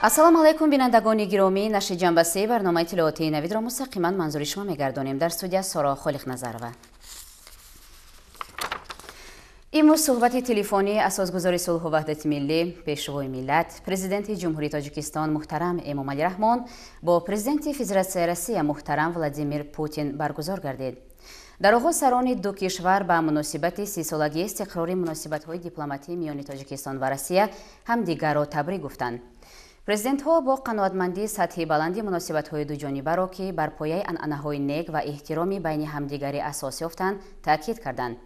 ассалому алайкум бинандагони гиромӣ, наши ҷанбасии барномаи иттилоотии навидро мустақиман манзури шумо мегардонем. Дар студия Сора Холиқназарова. имрӯз суҳбати телефонии асосгузори сулҳу ваҳдати миллӣ, пешвои миллат, президенти ҷумҳурии Тоҷикистон муҳтарам Эмомалӣ Раҳмон бо президенти Федератсияи Россия муҳтарам Владимир Путин баргузор гардид. дар оғоз сарони ду кишвар ба муносибати 30-солагии истиқрори муносибатҳои дипломатии миёни Тоҷикистон ва Россия ҳамдигарро табрик гуфтанд. президентҳо бо қаноатмандии сатҳи баланди муносибатҳои дуҷонибаро ки бар пояи анъанаҳои нек ва эҳтироми байни ҳамдигарӣ асос ёфтанд таъкид карданд.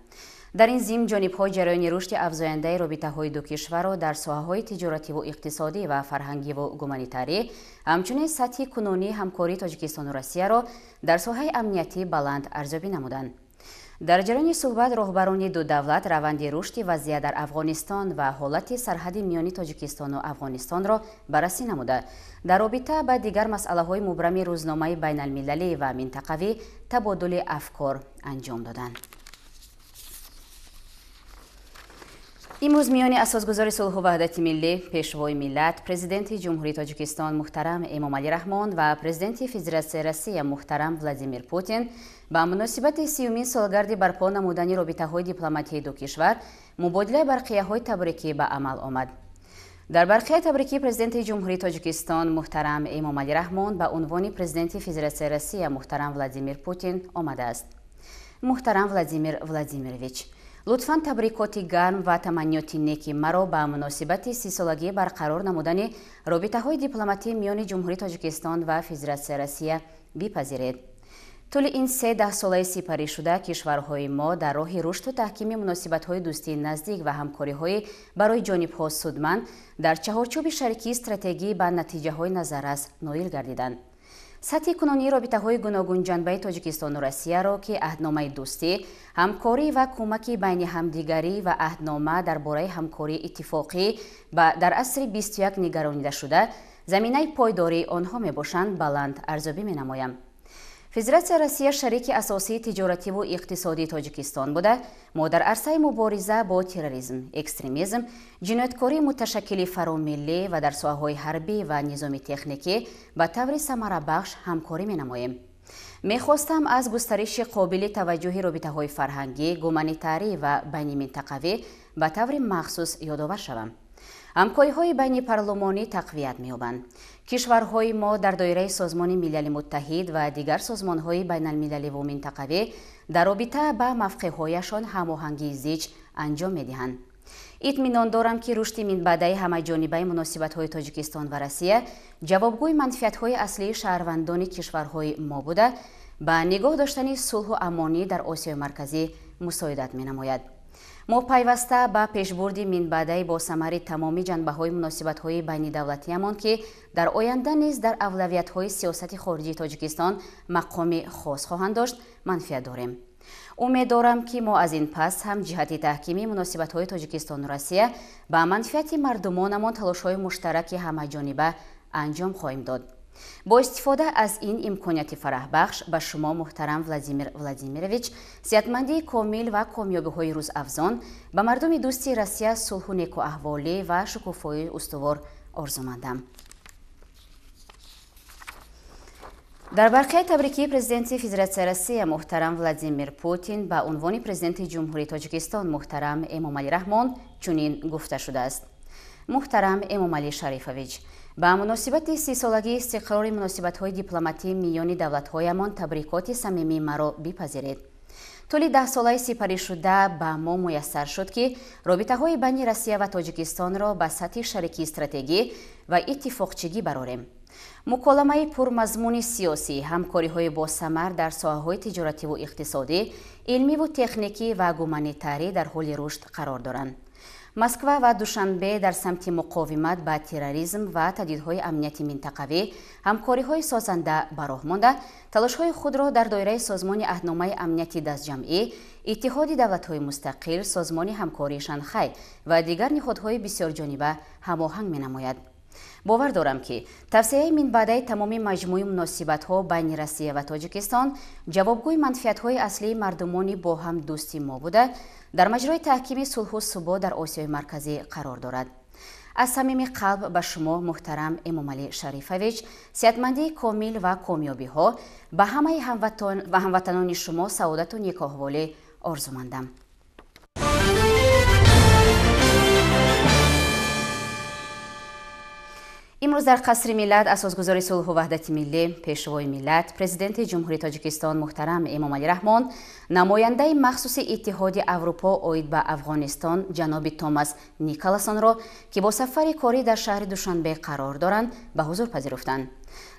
дар ин зимн ҷонибҳо ҷараёни рушди афзояндаи робитаҳои ду кишварро дар соҳаҳои тиҷоративу иқтисодӣ ва фарҳангиву гуманитарӣ, ҳамчунин сатҳи кунунии ҳамкории Тоҷикистону Россияро дар соҳаи амниятӣ баланд арзёбӣ намуданд. дар ҷараёни суҳбат роҳбарони ду давлат раванди рушди вазъият дар Афғонистон ва ҳолати сарҳади миёни Тоҷикистону Афғонистонро баррасӣ намуда, дар робита ба дигар масъалаҳои мубрами рӯзномаи байналмилалӣ ва минтақавӣ табодули афкор анҷом доданд. имрӯз миёни асосгузори сулҳу ваҳдати миллӣ, пешвои миллат, президенти ҷумҳурии Тоҷикистон муҳтарам Эмомалӣ Раҳмон ва президенти Федератсияи Россия муҳтарам Владимир Путин ба муносибати 30-юмин солгарди барпо намудани робитаҳои дипломатии ду кишвар мубодилаи барқияҳои табрикӣ ба амал омад. дар барқияи табрикӣ президенти ҷумҳурии Тоҷикистон муҳтарам Эмомалӣ Раҳмон ба унвони президенти Федератсияи Россия муҳтарам Владимир Путин омадааст. муҳтарам Владимир Владимирович, лутфан табрикоти гарм ва таманниёти неки маро ба муносибати 30-солагии барқарор намудани робитаҳои дипломатии миёни ҷумҳурии Тоҷикистон ва Федератсияи Россия бипазиред. тӯли ин 13 солаи сипаришуда кишварҳои мо дар роҳи рушду таҳкими муносибатҳои дӯстии наздик ва ҳамкориҳои барои ҷонибҳо судманд дар чаҳорчӯби шарикии стратегӣ ба натиҷаҳои назаррас ноил гардиданд. сатҳи кунунии робитаҳои гуногун ҷанбаи Тоҷикистону Россияро ки аҳдномаи дӯстӣ, ҳамкорӣ ва кӯмаки байни ҳамдигарӣ ва аҳднома дар бораи ҳамкории иттифоқӣ дар асри 21 нигаронида шуда, заминаи пойдории онҳо мебошанд, баланд арзёбӣ менамоям. Федератсияи Россия шарики асосии тиҷоративу иқтисодии Тоҷикистон буда, мо дар арсаи мубориза бо терроризм, экстремизм, ҷинояткории муташаккили фаромиллӣ ва дар соҳаҳои ҳарбӣ ва низоми техникӣ ба таври самарабахш ҳамкорӣ менамоем. мехостам аз густариши қобили таваҷҷӯҳи робитаҳои фарҳангӣ, гуманитарӣ ва байниминтақавӣ ба таври махсус ёдовар шавам. ҳамкориҳои байни парлумонӣ тақвият меёбанд. кишварҳои мо дар доираи Созмони Милали Муттаҳид ва дигар созмонҳои байналмилаливу минтақавӣ дар робита ба мавқеъҳояшон ҳамоҳангии зич анҷом медиҳанд. итминон дорам ки рушди минбаъдаи ҳамаҷонибаи муносибатҳои Тоҷикистон ва Россия ҷавобгӯи манфиатҳои аслии шаҳрвандони кишварҳои мо буда, ба нигоҳ доштани сулҳу амонӣ дар Осиёи Марказӣ мусоидат менамояд. мо пайваста ба пешбурди минбаъдаи босамари тамоми ҷанбаҳои муносибатҳои байнидавлатиамон ки дар оянда низ дар авлавиятҳои сиёсати хориҷии Тоҷикистон мақоми хос хоҳанд дошт, манфиат дорем. умед дорам ки мо аз ин пас ҳам ҷиҳати таҳкими муносибатҳои Тоҷикистону Россия ба манфиати мардумонамон талошҳои муштараки ҳамаҷониба анҷом хоҳем дод. бо истифода аз ин имконияти фараҳбахш ба шумо муҳтарам Владимир Владимирович, сеҳатмандии комил ва комёбиҳои рӯзафзон, ба мардуми дӯсти Россия сулҳу некуаҳволӣ ва шукуфои устувор орзумандам. дар барқияи табрикии президенти Федератсияи Россия муҳтарам Владимир Путин ба унвони президенти ҷумҳурии Тоҷикистон муҳтарам Эмомалӣ Раҳмон чунин гуфта шудааст. муҳтарам Эмомалӣ Шарифович, ба муносибати 30-солагии истиқрори муносибатҳои дипломатии миёни давлатҳоямон табрикоти самимии маро бипазиред. тӯли 10 солаи сипаришуда ба мо муяссар шуд ки робитаҳои байни Россия ва Тоҷикистонро ба сатҳи шарикии стратегӣ ва иттифоқчигӣ барорем. муколамаи пурмазмуни сиёсӣ, ҳамкориҳои босамар дар соҳаҳои тиҷоративу иқтисодӣ, илмиву техникӣ ва гуманитарӣ дар ҳоли рушд қарор доранд. Москва ва Душанбе дар самти муқовимат ба терроризм ва таҳдидҳои амнияти минтақавӣ ҳамкориҳои созанда ба роҳ монда, талошҳои худро дар доираи Созмони аҳдномаи амнияти дастҷамъӣ, Иттиҳоди давлатҳои мустақил, Созмони ҳамкории Шанхай ва дигар ниҳодҳои бисёрҷониба ҳамоҳанг менамояд. бовар дорам ки тавсеяи минбаъдаи тамоми маҷмӯи муносибатҳо байни Россия ва Тоҷикистон ҷавобгӯи манфиатҳои аслии мардумони бо ҳам дӯсти мо буда, дар маҷрои таҳкими сулҳу субот дар Осиёи Марказӣ қарор дорад. از صمیم قلب به شما محترم امامعلی شریفویچ صحتمندی کامل و کامیابی ها به همه هموطنان شما سعادت و نیکاحوالی آرزومندم. امروز در قصر ملت اساسگزار صلح و وحدت ملی، پیشوای ملت، پرزیدنت جمهوری تاجیکستان محترم امامعلی رحمان، نماینده مخصوص اتحاد اروپا اوید به افغانستان جناب توماس نیکلاسون را که با سفر کاری در شهر دوشنبه قرار دارند به حضور پذیرفتند.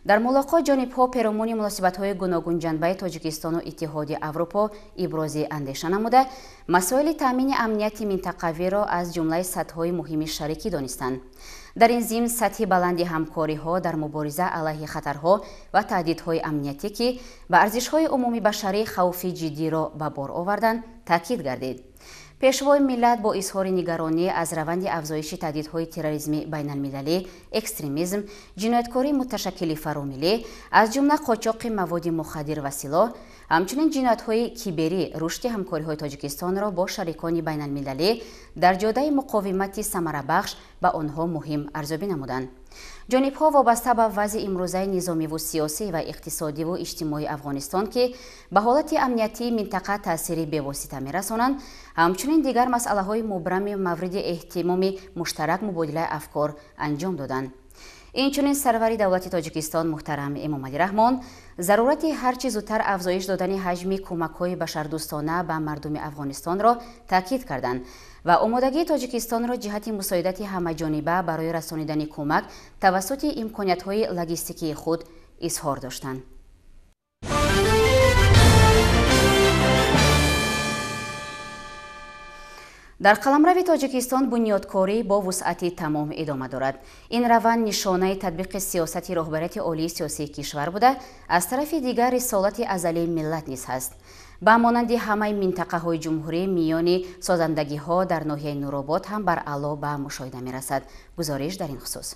در ملاقات جانب‌ها پیرامون مناسبت‌های گوناگون جنبه تاجیکستان و اتحاد اروپا ابراز اندیشه نموده، مسائل تامین امنیت منطقوی را از جمله سطح‌های مهم شریکی دانستند. در این ضمن سطح بلند همکاری‌ها در مبارزه علیه خطرها و تهدیدهای امنیتی که به ارزش‌های عمومی بشری خوف جدی را به بار آوردند تاکید گردید. پیشوای ملت با اظهار نگرانی از روند افزایش تهدیدهای تروریسم بین‌المللی، اکستریمیسم، جنایتکاری متشکل فراملی، از جمله قاچاق مواد مخدر و سلاح، همچنین جنایت‌های کیبری رشد همکاری‌های تاجیکستان را با شریکان بین‌المللی در جاده مقاومت ثمره‌بخش به آنها مهم ارزیابی نمودند. جانب‌ها وابسته به وضع امروزه نظامی و سیاسی و اقتصادی و اجتماعی افغانستان که به حالت امنیتی منطقه تأثیر بی‌واسطه می‌رسانند، همچنین دیگر مسئله‌های مبرم مورد اهتمام مشترک مبادله افکار انجام دادند. اینچنین سرور دولت تاجیکستان محترم امامعلی رحمان ضرورت هرچه زودتر افزایش دادن حجم کمک‌های بشردوستانه به مردم افغانستان را تاکید کردند و آمادگی تاجیکستان را جهت مساعدت همه‌جانبه برای رسانیدن کمک توسط امکانیت‌های لوجستیکی خود اظهار داشتند. در قلمرو تاجیکستان بنیادکاری با وسعت تمام ادامه دارد. این روند نشانه تطبیق سیاست رهبریت عالی سیاسی کشور بوده، از طرف دیگر رسالت ازلی ملت نیز است. به مانند همه منطقه های جمهوری میان سازندگی ها در ناحیه نورآباد هم بر اعلا به مشاهده می رسد. گزارش در این خصوص.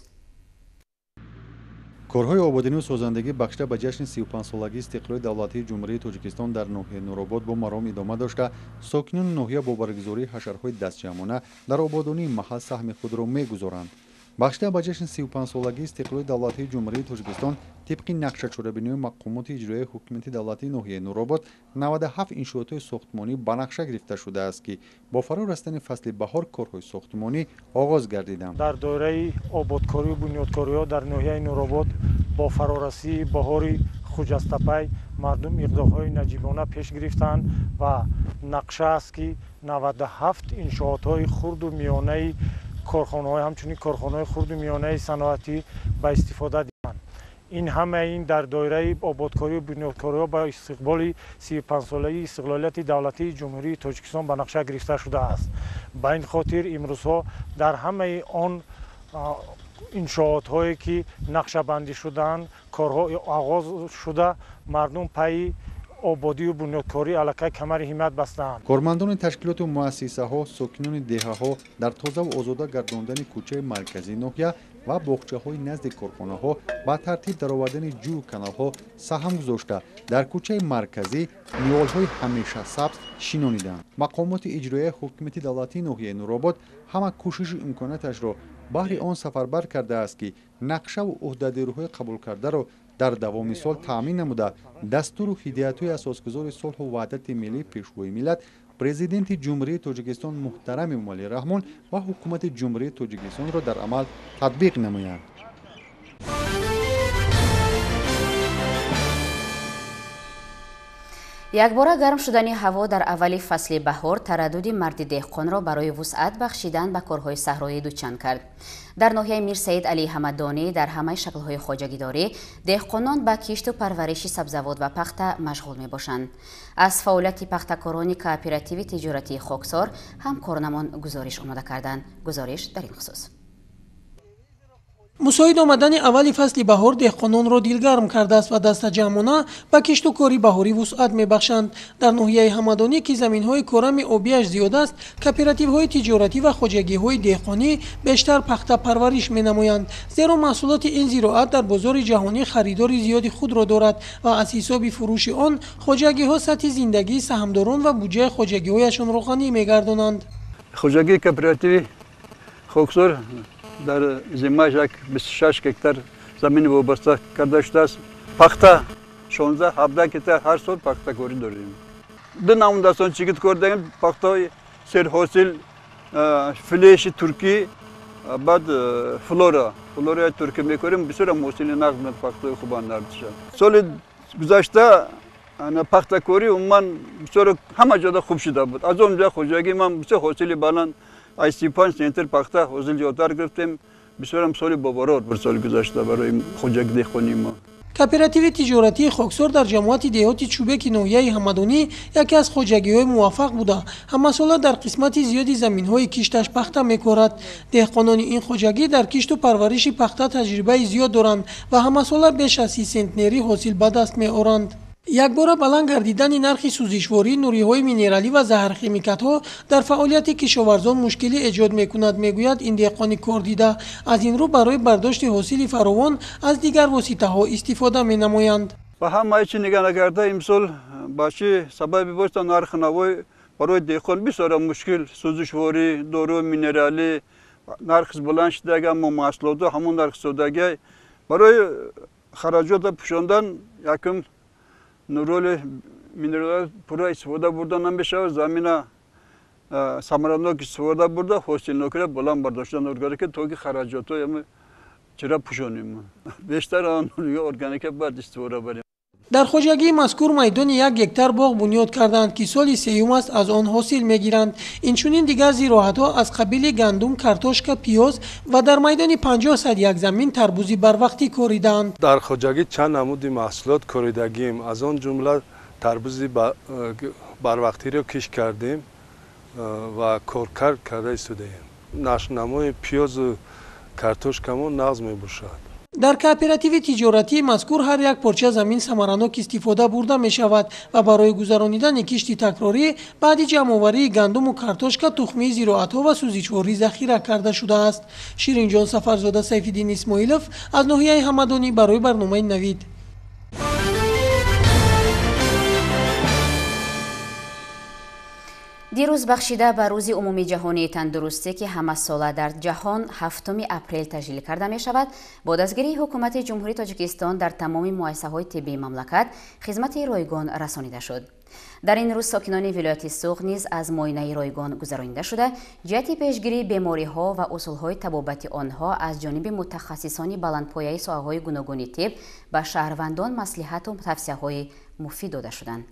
کارهای آبادانی و سازندگی بخشیده به جشن 35 سالگی استقلال دولتی جمهوری تاجیکستان در ناحیه نورآباد با مرام ادامه داشته، ساکنان ناحیه با برگزاری حشرهای دستجمعانه در آبادانی محل سهم خود را می‌گذارند. بخشیده به جشن 35 سالگی استقلال دولتی جمهوری تاجیکستان طبق نقشه چوبینی مقامات اجرایی حکومت دولتی ناحیه نورآباد 97 انشاءات ساختمانی به نقشه گرفته شده است که با فرا رسیدن فصل بهار کارهای ساختمانی آغاز گردیدند. در دوره آبادکاری و بنیادکاری‌ها در ناحیه نورآباد با فرارسی بهار خجستپی مردم اقدام‌های نجیبانه پیش گرفتند و نقشه است که 97 انشاءات خرد و میانه کارخانه‌های همچنین کارخانه‌های خرد و میانه صنعتی به استفاده دیدند. این همه این در دایره آبادکاری و بنیادکاری‌ها با استقبال 35 سالگی استقلالیت دولتی جمهوری تاجیکستان به نقشه گرفته شده است. به این خاطر امروزها در همه آن انشاءات هایی که نقشه بندی شدند کارها آغاز شده، مردم پای آبادی و بنیادکاری علاقه کمر همت بستند. کارمندان تشکیلات و مؤسسه ها، ساکنان دهه ها در تازه و آزاده گرداندن کوچه مرکزی ناحیه و باغچه های نزد کارخانه ها با ترتیب در آوردن جو کانال ها سهم گذاشته در کوچه مرکزی نیال های همیشه سبز شینانیدند. مقامات اجرایی حکومت دولتی ناحیه نورآباد همه کوشش و امکاناتش را بهر آن سفربر کرده است که نقشه و عهدهداری‌های قبول کرده را در دوام سال تامین نموده. دستور و هدایت‌های اساسگزار صلح و وحدت ملی پیشوای ملت پرزیدنت جمهوری تاجیکستان محترم امامعلی رحمان و حکومت جمهوری تاجیکستان را در عمل تطبیق نمایند. یکباره گرم شدن هوا در اول فصل بهار تردد مرد دهقان را برای وسعت بخشیدن به کارهای صحرایی دوچند کرد. در ناحیه میر سید علی همدانی در همه شکل‌های خواجگیداری دهقانان به کشت و پرورش سبزیجات و پخت مشغول می‌باشند. از فعالیت پختکاران کوآپراتیو تجارتی خاکسار همکارانمان گزارش آماده کردند. گزارش در این خصوص. مساعد آمدن اول فصل بهار دهقانان را دلگرم کرده است و دست جمعانه به کشت و کاری بهاری وسعت می‌بخشند. در ناحیه همدانی که زمین‌های کورم آبیش زیاد است، کوآپراتیوهای تجارتی و خواجگی‌های دهقانی بیشتر پخته پرورش می‌نمایند، زیرا محصولات این زراعت در بازار جهانی خریدار زیادی خود را دارد و از حساب فروش آن خواجگی‌ها سطح زندگی سهامداران و بودجه خواجگی‌هایشان را غنی می‌گردانند. خواجگی کوآپراتیو خاکسار در زمینش یک 26 هکتار زمین وابسته کرده شده است. پخته 16 17 هکتار هر سال پخته کاری داریم. دو نمونه چیکار کردیم پخته سر حاصل فلش ترکی بعد فلورا ترکی میکنیم بسیار محصول نقد پخته خوب اندرد شد. سال گذشته پخته کاری عموما بسیار همه جا خوب شده بود. از اونجا خوشگی من بسیار حاصل بالان ایسی 5 سنتر پخته حاصل زیادتر گرفتیم. بسیار هم سال بابارات بر سال گذشته برای خوجک دهقانی ما. کооپراتیو تجارتی خاکسار در جماعت دهاتی چوبک ناحیه همدانی یکی از خوجگی‌های موفق بوده. همساله در قسمت زیادی زمین‌های کشتش پخته می‌کند. دهقانان این خوجگی در کشت و پرورش پخته تجربه زیاد دارند و همساله بیش از 30 سنتنری حاصل به دست می‌آورند. یک بار بلند گردیدن نرخ سوزشواری، نوری‌های مینرالی و زهرخیمیکات‌ها در فعالیت کشاورزان مشکلی ایجاد می‌کند میگوید این دهقان کاردیده. از این رو برای برداشت حاصل فراوان از دیگر واسطه‌ها استفاده می‌نمایند. و همه چی نگاه نکرده امسال باشه سبب باشه نرخ نوای برای دهقان بسیار مشکل سوزشواری، دارو مینرالی نرخ بلند شده اگر ما محصولات همون نرخ سوداگی برای خراجات پوشاندن یکم نورول مینرال پورا استفاده بردن نمیشه. زمین ثمرانک استفاده برده حاصل نکره بلند برداشتن ارگانیک تو که خراجات هم چرا پوشانیم بیشتر آن ارگانیک بعد استفاده بریم. در خوجگی مذکور میدان 1 هکتار باغ بنیاد کردند که سال سیوم است از آن حاصل میگیرند. اینچنین دیگر زراعت‌ها از قبیل گندم، کارتوشک، پیاز و در میدان 50 صد زمین تربوزی بر وقتی کوریدند. در خوجگی چند نمود محصولات کوریدگیم. از آن جمله تربوزی بر وقتی را کش کردیم و کارکر کرده استودیم. نمای پیاز و کارتوشک هم نقض میباشد. در کооپراتیو تجارتی مذکور هر یک پارچه زمین ثمرانک استفاده برده می شود و برای گذراندن کشتی تکراری بعد جمع‌آوری گندم و کارتوشک تخمی زراعت‌ها و سوزشواری ذخیره کرده شده است. شیرین جان سفرزاده، سیف‌الدین اسماعیلوف از ناحیه همدانی برای برنامه نوید. دیروز بخشیده به روز عمومی جهانی تندرستی که همه ساله در جهان 7 اپریل تجلیل کرده می شود، با دستگیری حکومت جمهوری تاجیکستان در تمام مؤسسه‌های طبی مملکت خدمت رایگان رسانیده شد. در این روز ساکنان ولایت سوق نیز از معاینه رایگان گذرانیده شده، جهت پیشگیری بیماری‌ها و اصول‌های طبابت آنها از جانب متخصصان بلندپایه ساحه‌های گوناگون طب به شهروندان مصلحت و توصیه‌های مفید داده شدند.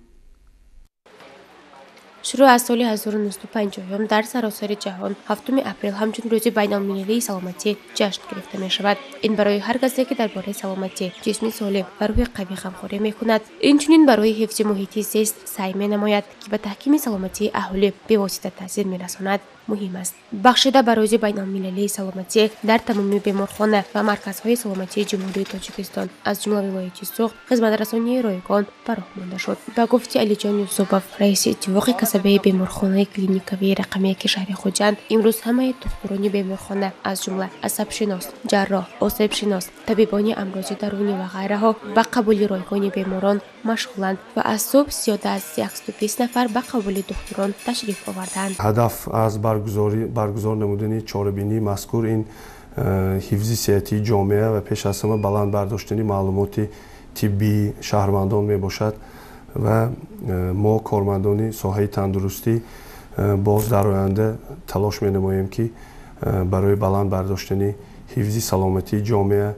شروع از سال 1950 در سراسر جهان 7 اپریل همچون روز بین‌المللی سلامتی جشن گرفته می شود. این برای هر کسی که درباره سلامتی جسمی سالم و روح قوی غمخوری می کند. اینچنین برای حفظ محیط زیست سعی می نماید که به تحکیم سلامتی اهالی به واسطه تاثیر می رساند. مهم است. بخشیده به روز بین‌المللی سلامتی در تمامی بیمارخانه و مرکزهای سلامتی جمهوری تاجیکستان از جمله ولایت سوق خدمت رسانی رایگان براه مانده شد. به گفته علیجان یوسفوف، رئیس اتفاق کسبه بیمارخانه کلینیکوی رقمی شهر خوجند، امروز همه دکتران بیمارخانه از جمله عصب‌شناس، جراح، عصب‌شناس، طبیبان امراض درونی و غیره ها به قبول رایگان بیماران مشغولند و از صبح زیاده از 120 نفر به قبول دکتران تشریف آوردند. هدف از برگزار نمودن چاره‌بینی مذکور این حفظ صحتی جامعه و پیش از همه بلند برداشتن معلومات طبی شهروندان می باشد و ما کارمندان ساحه تندرستی باز در آینده تلاش می نماییم که برای بلند برداشتن حفظ سلامتی جامعه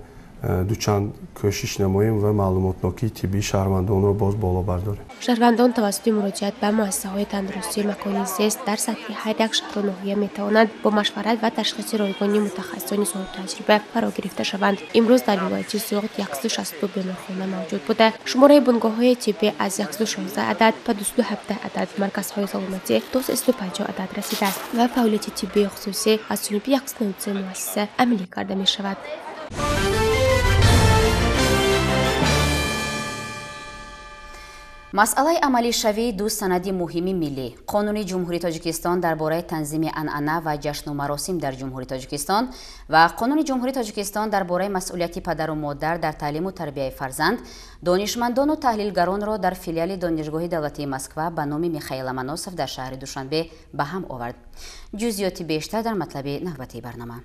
دوچند کوشش نماییم و معلومات نوکی طبی شهروندان را باز بالا برداریم. شهروندان توسط مراجعت به مؤسسه‌های تندرستی مکانی زیست در سطح هر یک شهر و ناحیه می‌توانند با مشورت و تشخیص رایگانی متخصصان صاحب تجربه فرا گرفته شوند. امروز در ولایت سوق 162 بیمارخانه موجود بوده. شماره بنگاه‌های طبی از 116 عدد تا 217 عدد، مرکزهای سلامتی 250 عدد رسیده است و فعالیت طبی خصوصی از جانب 193 مؤسسه عملی کرده می‌شود. масъалаи амалишавии ду санади муҳими миллӣ, қонуни ҷумҳурии тоҷикистон дар бораи танзими анъана ва ҷашну маросим дар ҷумҳурии тоҷикистон ва қонуни ҷумҳурии тоҷикистон дар бораи масъулияти падару модар дар таълиму тарбияи фарзанд донишмандону таҳлилгаронро дар филиали донишгоҳи давлатии Москва ба номи Михаил Ломоносов дар шаҳри Душанбе ба ҳам овард. ҷузъиёти бештар дар матлаби навбатии барнома.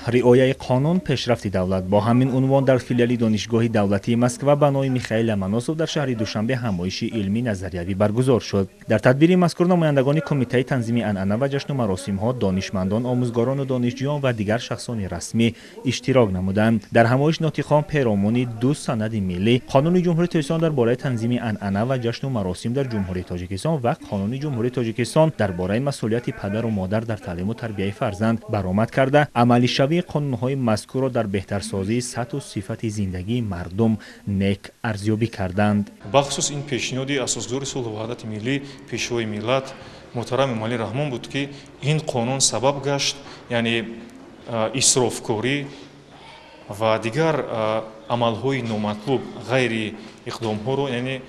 риояи қонун пешрафти давлат бо ҳамин унвон дар филиали донишгоҳи давлатии Москва ба номи Михаил Ломоносов дар шаҳри Душанбе ҳамоиши илмӣ назариявӣ баргузор шуд. Дар тадбири мазкур намояндагони кумитаи танзими анъана ва ҷашну маросимҳо, донишмандон, омӯзгорону донишҷӯён ва дигар шахсони расмӣ иштирок намуданд. Дар ҳамоиш нотиқон перомони ду санади миллӣ, қонуни ҷумҳурии тоҷикистон дар бораи танзими анъана ва ҷашну маросим дар ҷумҳурии тоҷикистон ва қонуни ҷумҳурии тоҷикистон дар бораи масъулияти падару модар дар таълиму тарбияи фарзанд баромад карда, амалишавии қонунҳои мазкурро дар беҳтарсозии сатҳу сифати зиндагии мардум нек арзёбӣ карданд. бахусус ин пешниҳоди асосгузори сулҳу ваҳдати миллӣ, пешвои миллат муҳтарам Эмомалӣ Раҳмон буд, ки ин қонун сабаб гашт, яъне исрофкорӣ ва дигар амалҳои номатлуб ғайри иқдомҳоро яъне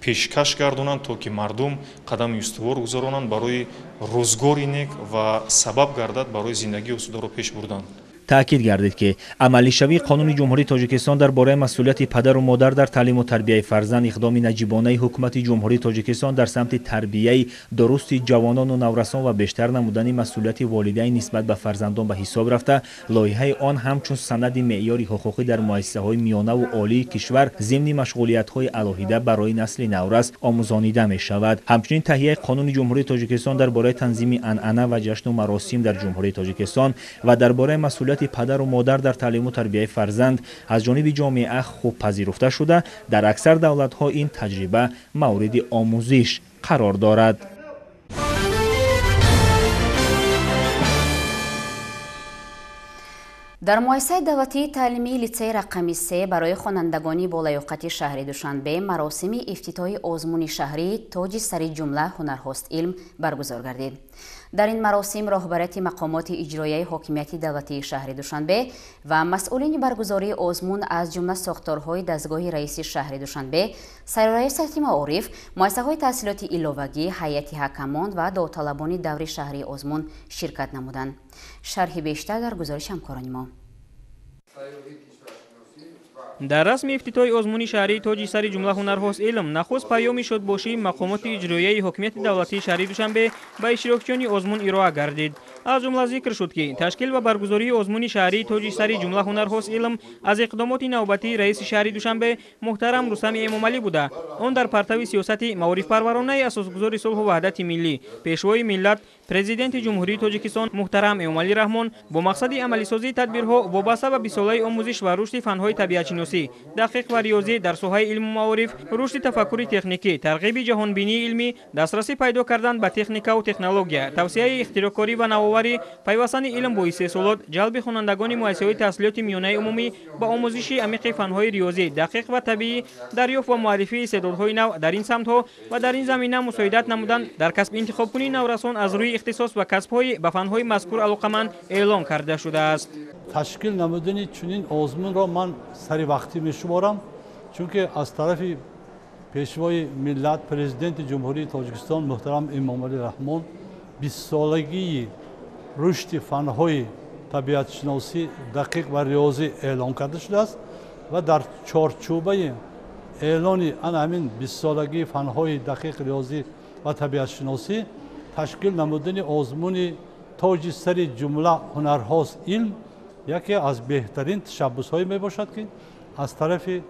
пешкаш гардонанд, то ки мардум қадами устувор гузаронанд барои рӯзгори нек ва сабаб гардад барои зиндагии осударо пеш бурдан. таъкид гардид, ки амалишавии қонуни ҷумҳурии тоҷикистон дар бораи масъулияти падару модар дар таълиму тарбияи фарзанд иқдоми наҷибонаи ҳукумати ҷумҳурии тоҷикистон дар самти тарбияи дурусти ҷавонону наврасон ва бештар намудани масъулияти волидайн нисбат ба фарзандон ба ҳисоб рафта, лоиҳаи он ҳамчун санади меъёри ҳуқуқӣ дар муассисаҳои миёнаву олии кишвар зимни машғулиятҳои алоҳида барои насли наврас омӯзонида мешавад. ҳамчунин таҳияи қонуни ҷумҳурии тоҷикистон дар бораи танзими анъана ва ҷашну маросим дар ҷумҳурии тоҷикистон ва дар бораи масъулияти падару модар дар таълиму тарбияи фарзанд аз ҷониби ҷомеа хуб пазируфта шуда, дар аксар давлатҳо ин таҷриба мавриди омӯзиш қарор дорад. дар муассисаи давлатии таълимии литсеи рақами 3 барои хонандагони болаёқати шаҳри Душанбе маросими ифтитоҳи озмуни шаҳрии тоҷи сари ҷумла ҳунархост илм баргузор гардид. дар ин маросим роҳбарияти мақомоти иҷроияи ҳокимияти давлатии шаҳри Душанбе ва масъулини баргузории озмун аз ҷумла сохторҳои дастгоҳи раиси шаҳри Душанбе, сайрораиёсати маориф, муассисаҳои таҳсилоти иловагӣ, ҳайати ҳакамон ва довталабони даври шаҳри озмун ширкат намуданд. шарҳи бештар дар гузориши ҳамкорони мо. дар расми ифтитоҳи озмуни шаҳрии тоҷи сари ҷумла ҳунархост илм нахуст пайёми шодбошии мақомоти иҷроияи ҳокимияти давлатии шаҳри Душанбе ба иштирокчиёни озмун ироа гардид. аз ҷумла зикр шуд, ки ташкил ва баргузории озмуни шаҳрии тоҷи сари ҷумла ҳунархост илм аз иқдомоти навбатии раиси шаҳри Душанбе муҳтарам Рустами Эмомалӣ буда, он дар партави сиёсати маорифпарваронаи асосгузори сулҳу ваҳдати миллӣ, пешвои миллат, президенти ҷумҳурии тоҷикистон муҳтарам Эмомалӣ Раҳмон бо мақсади амалисозии тадбирҳо вобаста ба бисолаи омӯзиш ва рушди фанҳои табиатшиносӣ, дақиқ ва риёзӣ дар соҳаи илму маориф, рушди тафаккури техникӣ, тарғиби ҷаҳонбинии илмӣ, дастрасӣ пайдо кардан ба техникаву технология, тавсеяи ихтироъкорӣ ва навоварӣ, пайвастани илм бо истеҳсолот, ҷалби хонандагони муассисаҳои таҳсилоти миёнаи умумӣ ба омӯзиши амиқи фанҳои риёзӣ, дақиқ ва табиӣ, дарёфт ва муаррифии истеъдодҳои нав дар ин самтҳо ва дар ин замина мусоидат намудан дар касб интихобкунии наврасон аз рӯи ихтисос ва касбҳои ба фанҳои мазкур алоқаманд эълон карда шудааст. ташкил намудани чунин озмунро ман сари вақтӣ мешуморам, чунки аз тарафи пешвои миллат, президенти ҷумҳурии тоҷикистон муҳтарам Эмомалӣ Раҳмон 20-солагии рушди фанҳои табиатшиносӣ, дақиқ ва риёзӣ эълон карда шудааст ва дар чорчӯбаи эълони ҳамин 20-солагии фанҳои дақиқ, риёзӣ ва табиатшиносӣ ташкил намудани озмуни тоҷи сари ҷумла ҳунархост илм яке аз беҳтарин ташаббусҳое мебошад, ки аз тарафи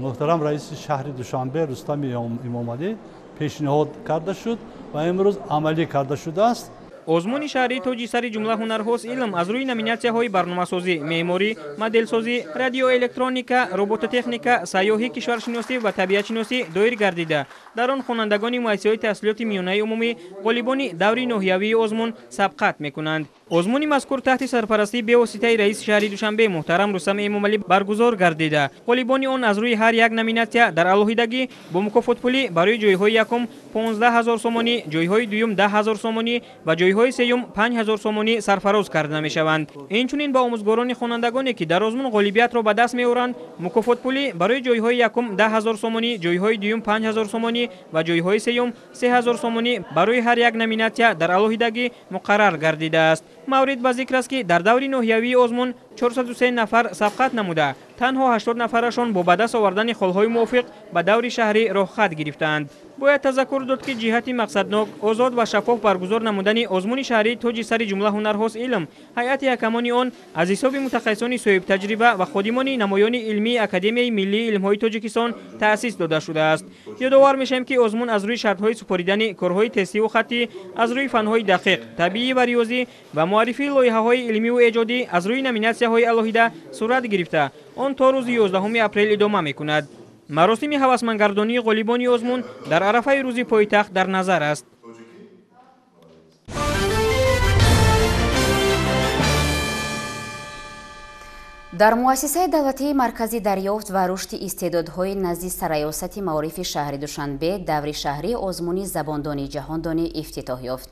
муҳтарам раиси шаҳри Душанбе Рустами Эмомалӣ пешниҳод карда шуд ва имрӯз амалӣ карда шудааст. озмуни шаҳрии тоҷи сари ҷумла ҳунархост илм аз рӯи номинатсияҳои барномасозӣ, меъморӣ, модельсозӣ, радиоэлектроника, робототехника, сайёҳӣ, кишваршиносӣ ва табиатшиносӣ доир гардида, дар он хонандагони муассисаҳои таҳсилоти миёнаи умумӣ ғолибони даври ноҳиявии озмун сабқат мекунанд. озмуни мазкур таҳти сарпарастии бевоситаи раиси шаҳри душанбе муҳтарам Рустам Эмомалӣ баргузор гардида, ғолибони он аз рӯи ҳар як номинатсия дар алоҳидагӣ бо мукофотпулӣ барои ҷойҳои якум 15 000 сомонӣ, ҷойҳои дуюм 10 000 сомонӣ ва ҷойҳои сеюм 5 000 сомонӣ сарфароз карда мешаванд. Инчунин ба омӯзгорони хонандагоне ки дар озмун ғолибиятро ба даст меоранд, мукофотпулӣ барои ҷойҳои якум 10 000 сомонӣ, ҷойҳои дуюм 5 000 сомонӣ ва ҷойҳои сеюм 3 000 сомонӣ барои ҳар як номинатсия дар алоҳидагӣ муқаррар гардидааст. Маврид ба зикр аст ки дар даври ноҳиявии озмун 403 нафар сабқат намуда, танҳо 80 нафарашон бо ба даст овардани холҳои мувофиқ ба даври шаҳрӣ роҳхат гирифтанд. Бояд тазаккур дод ки ҷиҳати мақсаднок, озод ва шаффоф баргузор намудани озмуни шаҳрии тоҷи сари ҷумла ҳунарҳост илм, ҳайати ҳакамони он аз ҳисоби мутахассисони соҳибтаҷриба ва ходимони намоёни илмии Академияи миллии илмҳои Тоҷикистон таъсис дода шудааст. Ёдовар мешавем ки озмун аз рӯи шартҳои супоридани корҳои тестиву хаттӣ, аз рӯи фанҳои дақиқ, табиӣ ва риёзӣ ва муаррифии лоиҳаҳои илмиву эҷодӣ аз рӯи номинатсияҳои алоҳида сурат гирифта, он то рӯзи 11 апрел идома мекунад. маросими ҳавасмандгардонии ғолибони озмун дар арафаи рӯзи пойтахт дар назар аст. дар муассисаи давлатии марказӣ дарёфт ва рушди истеъдодҳои назди сараёсати маорифи шаҳри Душанбе даври шаҳрии озмуни забондонии ҷаҳондонӣ ифтитоҳ ёфт.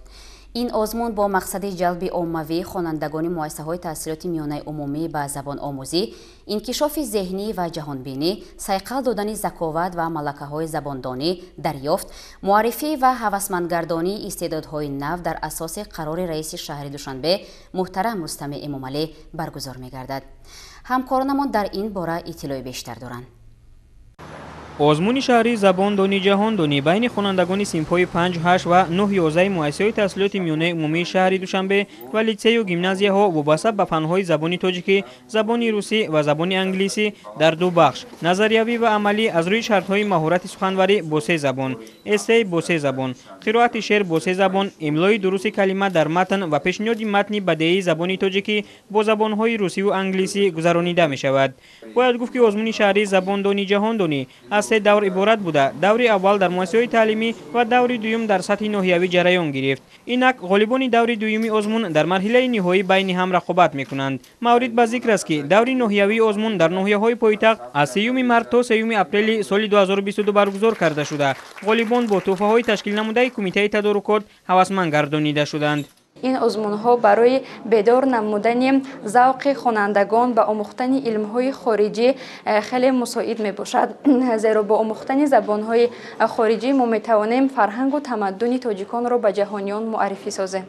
ин озмун бо мақсади ҷалби оммавии хонандагони муассисаҳои таҳсилоти миёнаи умумӣ ба забономӯзӣ, инкишофи зеҳнӣ ва ҷаҳонбинӣ, сайқал додани заковат ва малакаҳои забондонӣ дарёфт, муаррифӣ ва ҳавасмандгардонии истеъдодҳои нав дар асоси қарори раиси шаҳри Душанбе муҳтарам Рустам Эмомалӣ баргузор мегардад. ҳамкоронамон дар ин бора иттилои бештар доранд. озмуни шаҳрии забондонӣ ҷаҳондонӣ байни хонандагони синфҳои 5, 8 ва 9-11 муассисаҳои таҳсилоти миёнаи умумии шаҳри Душанбе ва литсею гимназияҳо вобаста ба фанҳои забони тоҷикӣ, забони русӣ ва забони англисӣ дар ду бахш назариявӣ ва амалӣ аз рӯи шартҳои маҳорати суханварӣ бо 3 забон, эссей бо 3 забон, қироати шеър бо 3 забон, имлои дуруси калима дар матн ва пешниҳоди матни бадеии забони тоҷикӣ бо забонҳои русиву англисӣ гузаронида мешавад. Бояд гуфт ки озмуни шаҳрии забондонӣ ҷаҳондонӣ аз 3 давр иборат буда, даври аввал дар муассисаҳои таълимӣ ва даври дуюм дар сатҳи ноҳиявӣ ҷараён гирифт. Инак ғолибони даври дуюми озмун дар марҳилаи ниҳоӣ байни ҳам рақобат мекунанд. Маврид ба зикр аст ки даври ноҳиявии озмун дар ноҳияҳои пойтахт аз 3 март то 3 апрели соли 2022 баргузор карда шуда, ғолибон бо тӯҳфаҳои ташкил намудаи кумитаи тадорукот ҳавасманд гардонида шуданд. ин озмунҳо барои бедор намудани завқи хонандагон ба омӯхтани илмҳои хориҷӣ хеле мусоид мебошад, зеро бо омӯхтани забонҳои хориҷӣ мо метавонем фарҳангу тамаддуни тоҷиконро ба ҷаҳониён муаррифӣ созем.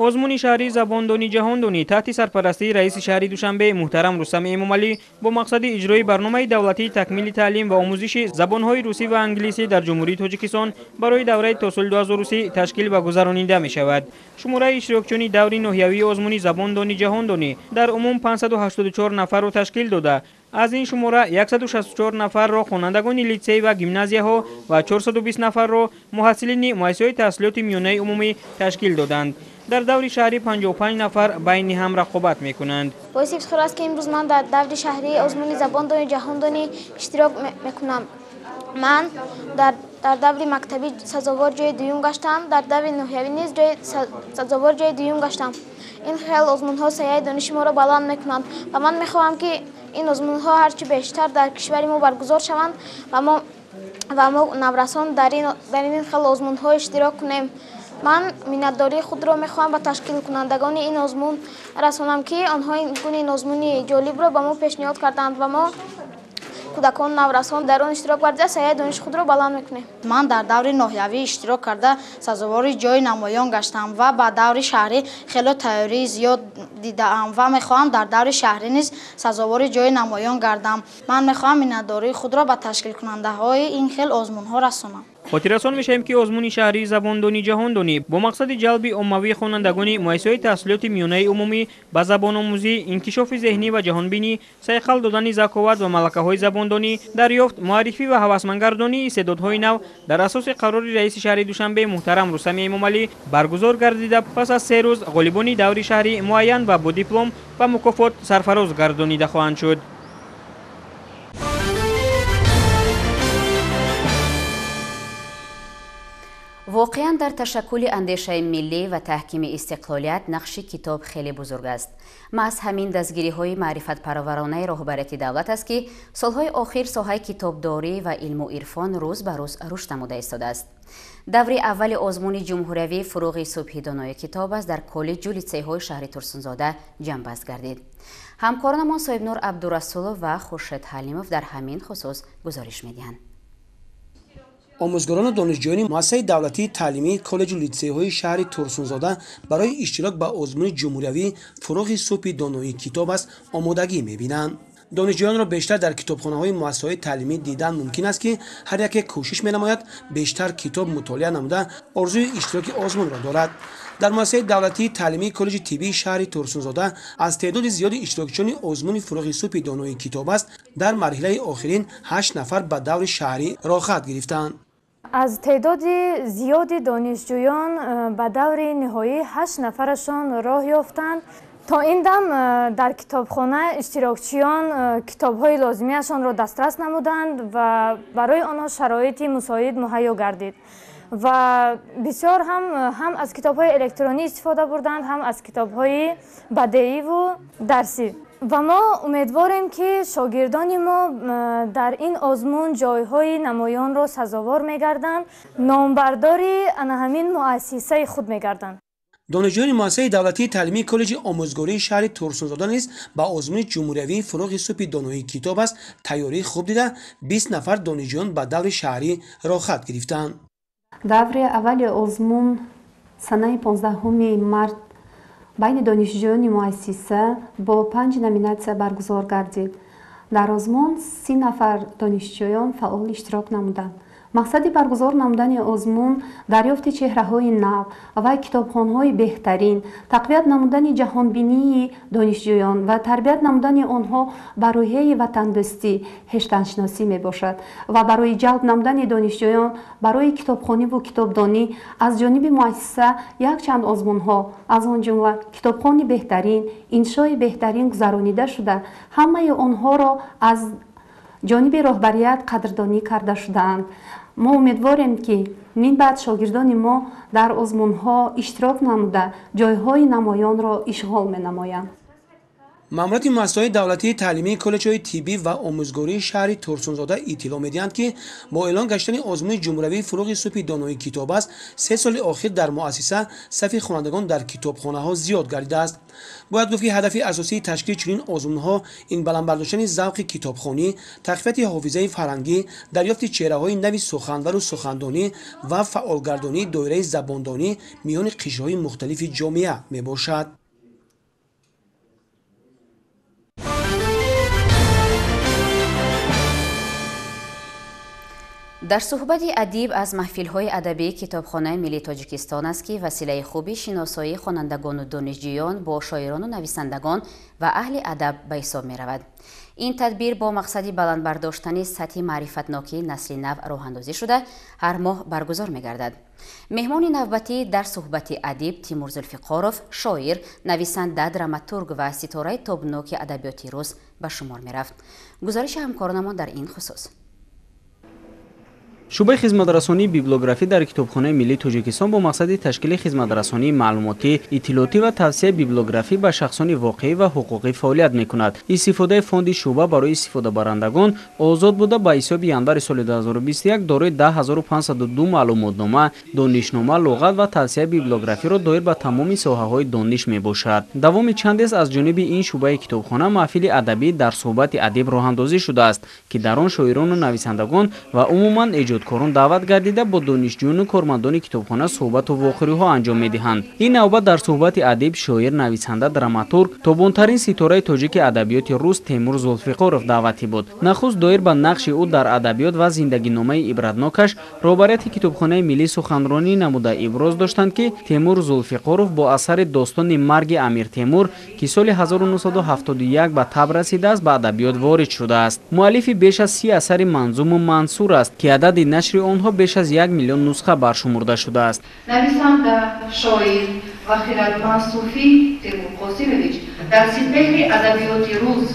озмуни шаҳрии забондонӣ ҷаҳондонӣ таҳти сарпарастии раиси шаҳри Душанбе муҳтарам Рустам Эмомалӣ бо мақсади иҷрои барномаи давлатии такмили таълим ва омӯзиши забонҳои русӣ ва англисӣ дар ҷумҳурии Тоҷикистон барои давраи то соли 2030 ташкил ва гузаронида мешавад. шумораи иштирокчиёни даври ноҳиявии озмуни забондонӣ ҷаҳондонӣ дар умум 584 нафарро ташкил дода, аз ин шумора 164 нафарро хонандагони литсей ва гимназияҳо ва 420 нафарро муҳассилини муассисаҳои таҳсилоти миёнаи умумӣ ташкил доданд. дар даври шаҳрӣ 55 нафар байни ҳам рақобат мекунанд. боиси ифтихор аст ки имрӯз ман дар даври шаҳрии озмуни забондонӣ ҷаҳондонӣ иштирок мекунам. ман дар даври мактаби сазовор ҷои дуюм гаштам, дар даври ноҳиявӣ низ сазовор ҷои дуюм гаштам. ин хел озмунҳо саяи дониши моро баланд мекунанд ва ман мехоҳам ки ин озмунҳо ҳарчи бештар дар кишвари мо баргузор шаванд ва мо наврасон дар ин хел озмунҳо иштирок кунем. ман миннатдории худро мехоҳам ба ташкилкунандагони ин озмун расонам ки онҳо ин гуни озмуни ҷолибро ба мо пешниҳод карданд ва мо кӯдакон наврасон дар он иштирок карда саяи дониши худро баланд мекунем. ман дар даври ноҳиявӣ иштирок карда сазовори ҷои намоён гаштам ва ба даври шаҳрӣ хело тайёрии зиёд дидаам ва мехоҳам дар даври шаҳрӣ низ сазовори ҷои намоён гардам. ман мехоҳам миннатдории худро ба ташкилкунандаҳои ин хел озмунҳо расонам. хотиррасон мешавем ки озмуни шаҳрии забондонӣ ҷаҳондонӣ бо мақсади ҷалби оммавии хонандагони муассисаҳои таҳсилоти миёнаи умумӣ ба забономӯзӣ, инкишофи зеҳнӣ ва ҷаҳонбинӣ, сайқал додани заковат ва малакаҳои забондонӣ дарёфт, муаррифӣ ва ҳавасмандгардонии истеъдодҳои нав дар асоси қарори раиси шаҳри Душанбе муҳтарам Рустам Эмомалӣ баргузор гардида, пас аз 3 рӯз ғолибони даври шаҳрӣ муайян ва бо диплом ва мукофот сарфароз гардонида хоҳанд шуд. واقعا در تشکل اندیشه ملی و تحکیم استقلالیت نقش کتاب خیلی بزرگ است. محض همین دستگیری های معرفت پرورانه رهبریت دولت است که سالهای آخر ساحه کتابداری و علم و عرفان روز به روز رشد نموده ایستاده است. دور اول آزمون جمهوری فروغ صبحی دانای کتاب است در کالج و لیسه‌های شهر ترسونزاده جنببست گردید. همکارانمان صاحب نور عبدالرسول و خورشید حلیموف در همین خصوص گزارش می‌دهند. آموزگاران و دانشجویان مؤسسه دولتی تعلیمی کالج و لیسه‌های شهر ترسونزاده برای اشتراک به آزمون جمهوری فروغ صبحی دانایی کتاب است آمادگی می‌بینند. دانشجویان را بیشتر در کتابخانه‌های مؤسسه‌های تعلیمی دیدن ممکن است که هر یک کوشش می‌نماید بیشتر کتاب مطالعه نموده آرزوی اشتراک آزمون را دارد. در مؤسسه دولتی تعلیمی کالج طبی شهر ترسونزاده از تعداد زیاد اشتراکچیان آزمون فروغ صبحی دانایی کتاب است در مرحله آخرین 8 نفر به دور شهری راه خط گرفتند. از تعداد زیاد دانشجویان به دور نهایی 8 نفرشان راه یافتند. تا این دم در کتابخانه اشتراکچیان کتاب‌های لازمیشان را دسترس نمودند و برای آنها شرایط مساعد مهیا گردید و بسیار هم از کتاب‌های الکترونی استفاده بردند، هم از کتاب‌های بدیعی و درسی. و ما امیدواریم که شاگردان ما در این آزمون جایهای نمایان را سزاوار می‌گردند، نامبرداری همین مؤسسه خود می‌گردند. دانشجویان مؤسسه دولتی تعلیمی کالج آموزگاری شهر ترسونزاده نیز با آزمون جمهوری فروغ صبحی دانایی کتاب است تیاری خوب دیده 20 نفر دانشجویان به دور شهری راه خط گرفتند. دور اول آزمون سنه 15 مارت بین دانشجویان مؤسسه با 5 نامیناسیون برگزار گردید. در آزمون 30 نفر دانشجویان فعال اشتراک نمودند. مقصد برگزار نمودن آزمون دریافت چهره‌های نو و کتابخانه‌های بهترین، تقویت نمودن جهانبینی دانشجویان و تربیت نمودن آنها بر روحیه وطن‌دوستی هشتنشناسی میباشد و برای جلب نمودن دانشجویان برای کتابخوانی و کتابدانی از جانب مؤسسه یک چند آزمون‌ها از آن جمله کتابخوانی بهترین، انشای بهترین گذرانیده شده. همه آنها را از جانب رهبریت قدردانی کرده شدند. ما امیدواریم که من بعد شاگردان ما در آزمون‌ها اشتراک نموده جایهای نمایان را اشغال می‌نمایند. مامورات مؤسسه‌های دولتی تعلیمی کالج‌های طبی و آموزگاری شهر ترسونزاده اطلاع می‌دهند که با اعلان گشتن آزمون جمهوری فروغ صبحی دانایی کتاب است 3 سال اخیر در مؤسسه صف خوانندگان در کتابخانه‌ها زیاد گردیده است. باید گفت که هدف اساسی تشکیل چنین آزمون‌ها این بلند برداشتن ذوق کتابخوانی، تقویت حافظه فرهنگی، دریافت چهره‌های نوی سخنور و سخندانی و فعالگردانی دایره زباندانی میان قشرهای مختلف جامعه میباشد. در صحبت ادیب از محفل‌های ادبی کتابخانه ملی تاجیکستان است که وسیله خوبی شناسایی خوانندگان و دانشجویان با شاعران و نویسندگان و اهل ادب به حساب می‌رود. این تدبیر با مقصد بلند برداشتن سطح معرفتناکی نسل نو راه اندازی شده هر ماه برگزار می‌گردد. مهمان نوبتی در صحبت ادیب تیمور زلفیقاروف، شاعر، نویسنده، دراماتورگ و ستاره تابناک ادبیات روس به شمار می‌رفت. گزارش همکارانمان در این خصوص. شعبه خدمترسانی بیبلیوگرافی در کتابخانه ملی تاجیکستان با مقصد تشکیل خدمترسانی معلوماتی، اطلاعاتی و توسعه بیبلیوگرافی به شخصان واقعی و حقوقی فعالیت می‌کند. استفاده فوند شعبه برای استفاده برندگان آزاد بوده به حساب ینوار سال 2021 دارای 10502 معلوماتنامه، دانشنامه، لغت و توسعه بیبلیوگرافی را دایر به تمام ساحه‌های دانش میباشد. دوام چند است از جانب این شعبه کتابخانه محفل ادبی در صحبت ادیب راه اندازی شده است که در آن شاعران و نویسندگان و عموماً ایجادکاران دعوت گردیده با دانشجویان و کارمندان کتابخانه صحبت و واقعی‌ها انجام می‌دهند. این نوبت در صحبت ادیب، شاعر، نویسنده، دراماتورگ، تابان‌ترین ستاره تاجیک ادبیات روس تیمور زلفیقاروف دعوتی بود. نخست دایر به نقش او در ادبیات و زندگی‌نامه عبرتناکش رهبریت کتابخانه ملی سخنرانی نموده ابراز داشتند که تیمور زلفیقاروف با اثر داستان مرگ امیر تیمور که سال 1971 به تب رسیده است به ادبیات وارد شده است. مؤلف بیش از 30 اثر منظوم و منثور است که عدد نشر آنها بیش از 1 میلیون نسخه برشمرده شده است. نویسنده، شاعر و خردمند صوفی تیمور قاسمویچ در سپهر ادبیات روز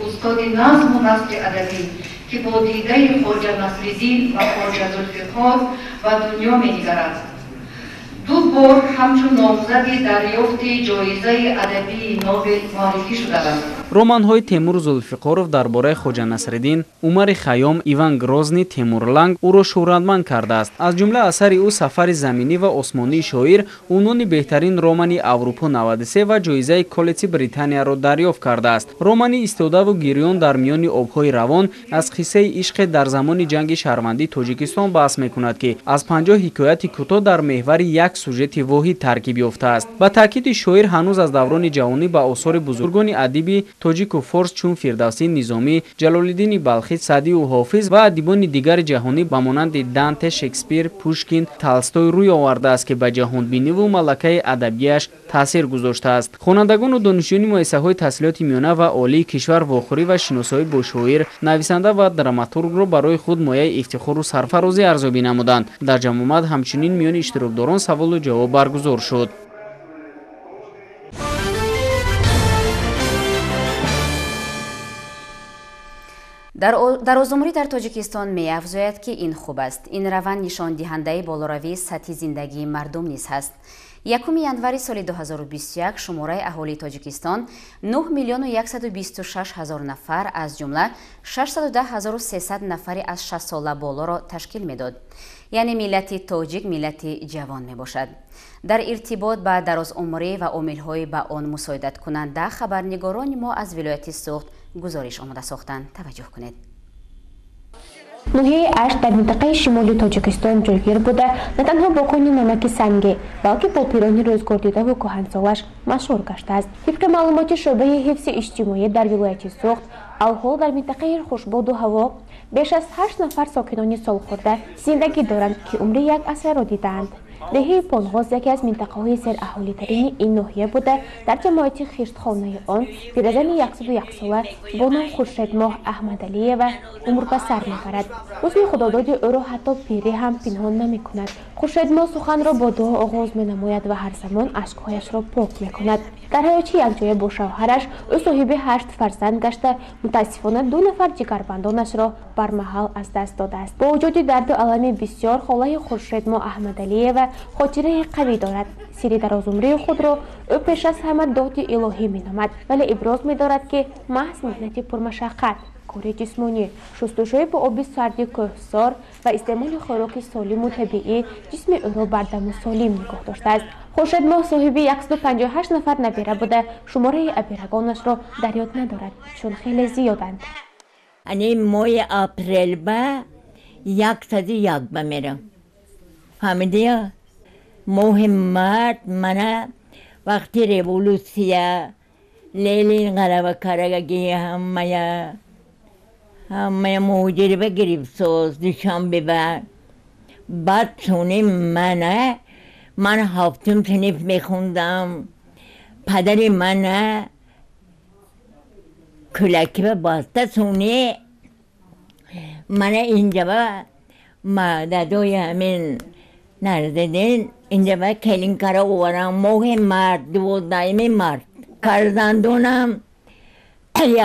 استاد نظم و نثر ادبی که با دیده خواجه نصرالدین و خواجه ذوالفقار و دنیا می‌نگرد دو بار همچون نامزد دریافت جایزه ادبی نوبل معرفی شده است. романҳои Темур Зулфиқоров дар бораи Хоҷа Насриддин, Умари Хайём, Иван Грозний, Темурланг ӯро шӯҳратманд кардааст. Аз ҷумла асари ӯ Сафари заминӣ ва осмонии шоир унвони беҳтарин романи Аврупо 93 ва ҷоизаи Коллеҷи Британияро дарёфт кардааст. Романи Истодаву гирён дар миёни обҳои равон аз қиссаи ишқе дар замони ҷанги шаҳрвандии Тоҷикистон баҳс мекунад, ки аз 50 ҳикояти кӯтоҳ дар меҳвари як сюжети воҳид таркиб ёфтааст. Ба таъкиди шоир ҳанӯз аз даврони ҷавонӣ ба осори бузургони адиби тоҷику форс чун Фирдавсӣ Низомӣ, Ҷалолиддини Балхи, Саъдию Ҳофиз ва адибони дигари ҷаҳонӣ ба монанди Данте, Шекспир, Пушкин, Толстой рӯй овардааст, ки ба ҷаҳонбиниву малакаи адабияш таъсир гузоштааст. Хонандагону донишҷӯёни муассисаҳои таҳсилоти миёна ва олии кишвар вохӯрӣ ва шиносоӣ бо шоир, нависанда ва драматургро барои худ мояи ифтихору сарфарозӣ арзёбӣ намуданд. Дар ҷамъомад ҳамчунин миёни иштирокдорон саволу ҷавоб баргузор шуд. дар озумрӣ дар Тоҷикистон меафзояд, ки ин хуб аст. Ин раванд нишондиҳандаи болоравии сатҳи зиндагии мардум низ ҳаст. 1 январи соли 2021 шумораи аҳолии Тоҷикистон 9 миллиону 126 ҳазор нафар аз ҷумла 610 300 нафари аз 60 сола болоро ташкил медод. яъне миллати тоҷик миллати ҷавон мебошад. дар иртибот ба дарозумрӣ ва омилҳои ба он мусоидаткунанда хабарнигорони мо аз вилояти Суғд гузориш омода сохтанд. таваҷҷӯҳ кунед. ноҳияи Ашт дар минтақаи шимоли Тоҷикистон ҷойгир буда на танҳо бо кони намаки санги, балки бо пирони рӯзгордидаву кӯҳансолаш машҳур гаштааст. тибқи маълумоти шӯъбаи ҳифзи иҷтимоӣ дар вилояти Суғд, алҳол дар минтақаи хушбоду ҳаво беш аз 8 нафар сокинони солхӯрда зиндагӣ доранд, ки умри як асрро дидаанд. деҳаи Понғоз яке аз минтақаҳои сераҳолитарини ин ноҳия буда дар ҷамоати хиштхонаи он пиразани 101 сола бо ном Хуршедмоҳ Аҳмадалиева умр ба сар мебарад. ҳусни худододи ӯро ҳатто пирӣ ҳам пинҳон намекунад. Хуршедмоҳ суханро бо дуо оғоз менамояд ва ҳар замон ашкҳояшро пок мекунад. дар ҳаёти якҷоя бо шавҳараш ӯ соҳиби 8 фарзанд гашта, мутаассифона 2 нафар ҷигарбандонашро бармаҳал аз даст додааст. бо вуҷуди дарду алами бисёр, холаи Хуршедмоҳ Аҳмадалиева хотираи қавӣ дорад. сири дарозумрии худро ӯ пеш аз ҳама доди илоҳӣ меномад, вале иброз медорад, ки маҳз меҳнати пурмашаққат, кори ҷисмонӣ, шустушӯи бо оби сарди кӯҳсор ва истеъмоли хӯроки солиму табиӣ ҷисми ӯро бардаму солим нигоҳ доштааст. Хуршедмоҳ соҳиби 158 нафар набира буда шумораи абирагонашро дар ёд надорад, чун хеле зиёданд. ани моҳи апрел ба 101 ба мерам. фаҳмидия? моҳи март мана вақти революсия Ленин ғалаба кардаги ҳамая муҳоҷири гирифтсоз душанбе баъд чуни ман 7 синиф мехондам. падари мана кӯлаки ба баста чуни мана инҷаба мададои ҳамин Наздидин инҷаба келинкара оварам моҳи март 12 март. фарзандонам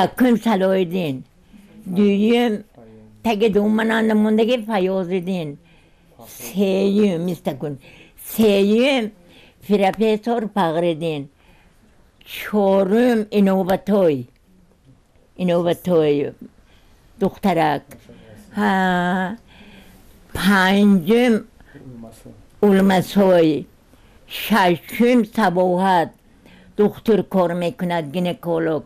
якум Салоҳиддин, дуюм таги думанандамондаги Фаёзиддин, сеюм профессор Фағриддин, чорум Иноватой духтарак, панҷум Улмасой, шашум Сабоҳат духтур кор мекунад, гинеколог,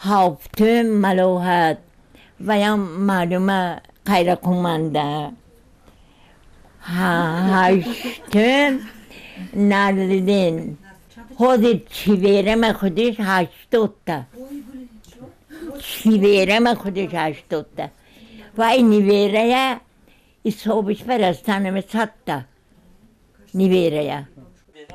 ҳафтум Малоҳат ваям маълума қайрақуманда, ҳаштум Наздидин. ҳозир чиверама худиш 80та. вай ниверая ҳисобиш барастанами 100та ниверая.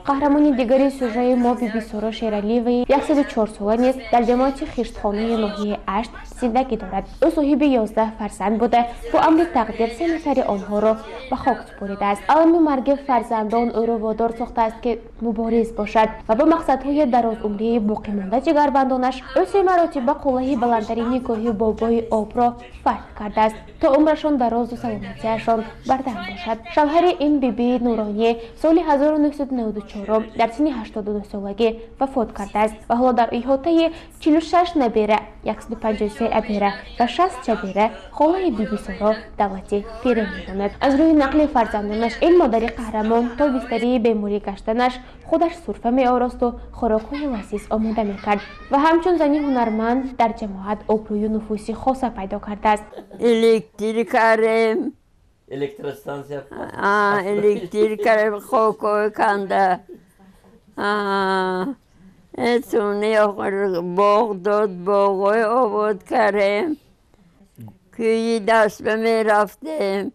қаҳрамони дигари сюжаи мо бибисоро шералиеваи 104 сола низ дар ҷамоати хиштхонаи ноҳияи Ашт зиндагӣ дорад. ӯ соҳиби 11 фарзанд буда бо амри тақдир 3 нафари онҳоро ба хок супоридааст. алами марги фарзандон ӯро водор сохтааст ки мубориз бошад ва ба мақсадҳои дарозумрии боқимонда ҷигарбандонаш ӯ 3 маротиба қуллаи баландтарини коҳи бобои обро фатҳ кардааст, то умрашон дарозу саломатиашон бардам бошад. шавҳари ин биби нуронӣ соли 1994 дар синни 82 солагӣ вафот кардааст ва ҳоло дар иҳотаи 46 набера, 153 абера ва 60 чабера холаи бибисоро давлати пире мебонад. аз рӯи нақли фарзандонаш ин модари қаҳрамон то бистарии беморӣ гаштанаш худаш сурфа меоросту хӯрокҳои лазиз омода мекард ва ҳамчун зани ҳунарманд дар ҷамоат обрӯю нуфуси хоса пайдо кардааст. электрикарем электростанция электрикарем хокой канда этуни боғ дод боғой обод карем кӯи дашта мерафтем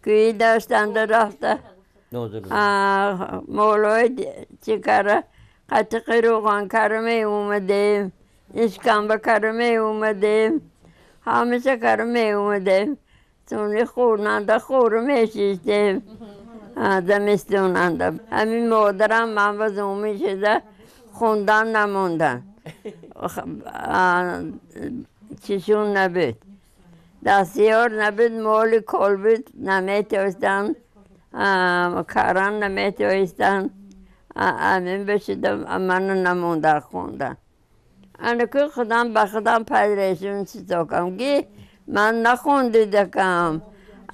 кӯи даштанда рафта молои чикара қатиқи рӯғанкара меомадем ишкамбакара меомадем ҳамаша кара меомадем туни хӯрнанда хӯру мешиштем замистонанда ҳамин модарам ман ба зуми шуда хундан намондан чишун набуд дастиёр набуд моли кол буд наметоистанд каран наметоистанд ҳамин бишуда мана намондан хундан анаку худам ба худам пайрешун ситокам ки ман нахондидакам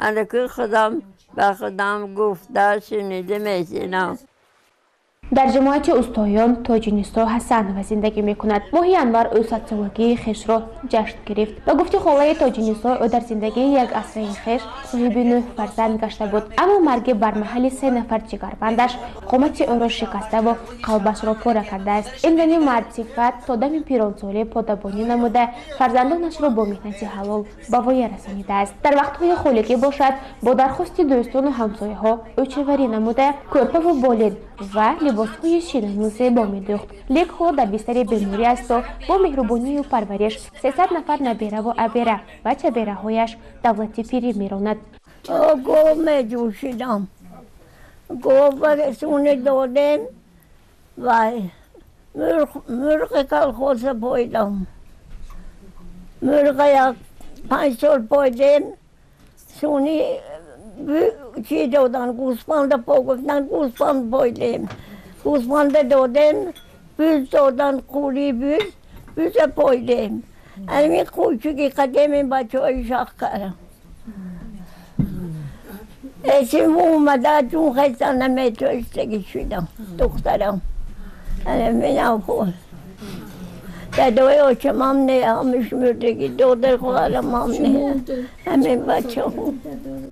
анаку худам ба худам гуфта шунида месинам. дар ҷамоати устоён тоҷинисо ҳасанова зиндагӣ мекунад. моҳи январ ӯ 100-солагии хешро ҷашн гирифт. ба гуфти холаи тоҷинисо ӯ дар зиндагии як асраи хеш соҳиби 9 фарзанд гашта буд, аммо марги бармаҳали 3 нафар ҷигарбандаш қомати ӯро шикаставу қалбашро пора кардааст. ин зани мардсифат то дами пиронсолӣ подабонӣ намуда фарзандонашро бо меҳнати ҳалол ба воя расонидааст. дар вақтҳои холигӣ бошад бо дархости дӯстону ҳамсояҳо ӯ чеварӣ намуда кӯрпаву болид ва либосҳои шинану зебо медӯхт. лек ҳоло дар бистари беморӣ асту бо меҳрубонию парвариш 300 нафар набераву абера ва чабераҳояш давлати пирӣ меронад. гов меҷӯшидам гов суни додем ва мурғи колхоза пойдам мурға як 5 сол пойдем суни چی دادن گوسفند پا گفتن گوسفند پایدیم گوسفند دادن بوز دادن قوری بوز پایدیم همین کوچکی قدیم این بچه های شخ کردم اسم اومده چون خستن نمیتوستگی شدم دخترم همین افول دادوی آچمام نه همش مردگی دادر خواهرم هم نه همین بچه هم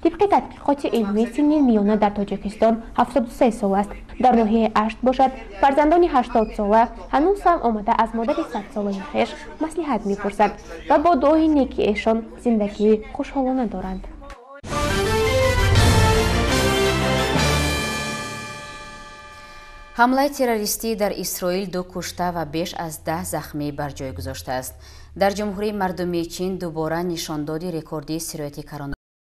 طبق تحقیقات علمی سن میانه در تاجیکستان 73 سال است. در ناحیه اشت باشد فرزندان 80 ساله هنوز هم آمده از مادر 100 ساله خویش مصلحت میپرسند و با دعای نیکیشان زندگی خوشحالانه دارند. ҳамлаи террористӣ дар исроил 2 кушта ва беш аз 10 захмӣ бар ҷой гузоштааст. дар ҷумҳурии мардумии чин дубора нишондоди рекорди сирояти